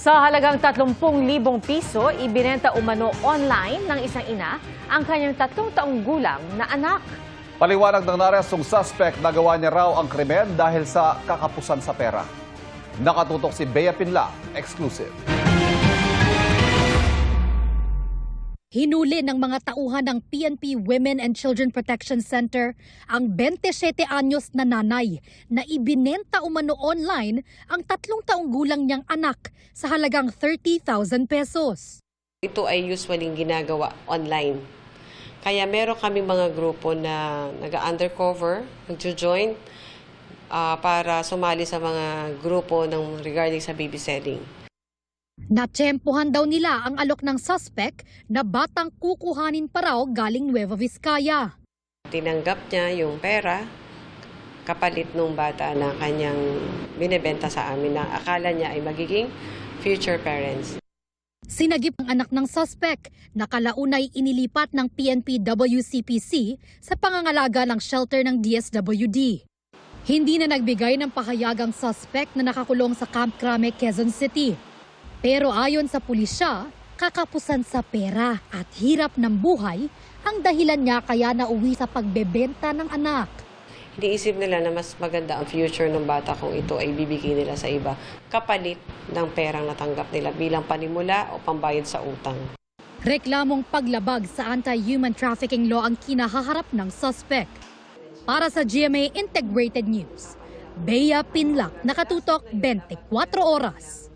Sa halagang 30,000 piso, ibinenta umano online ng isang ina ang kanyang 3 taong gulang na anak. Paliwanag ng narestong suspect na gawa niya raw ang krimen dahil sa kakapusan sa pera. Nakatutok si Bea Pinla, exclusive. Hinuli ng mga tauhan ng PNP Women and Children Protection Center ang 27 anyos na nanay na ibinenta umano online ang 3 taong gulang niyang anak sa halagang 30,000 pesos. Ito ay usually ginagawa online. Kaya meron kami mga grupo na nag-undercover, nag-join para sumali sa mga grupo regarding sa baby selling. Natsempuhan daw nila ang alok ng suspect na batang kukuhanin pa raw galing Nueva Vizcaya. Tinanggap niya yung pera kapalit nung bata na kanyang binebenta sa amin na akala niya ay magiging future parents. Sinagip ang anak ng suspect na kalaunay inilipat ng PNP WCPC sa pangangalaga ng shelter ng DSWD. Hindi na nagbigay ng pahayagang suspect na nakakulong sa Camp Crame, Quezon City. Pero ayon sa pulisya, kakapusan sa pera at hirap ng buhay ang dahilan niya kaya nauwi sa pagbebenta ng anak. Iniisip nila na mas maganda ang future ng bata kung ito ay bibigay nila sa iba kapalit ng perang natanggap nila bilang panimula o pambayad sa utang. Reklamong paglabag sa anti-human trafficking law ang kinahaharap ng suspect. Para sa GMA Integrated News, Bea Pinla, nakatutok 24 oras.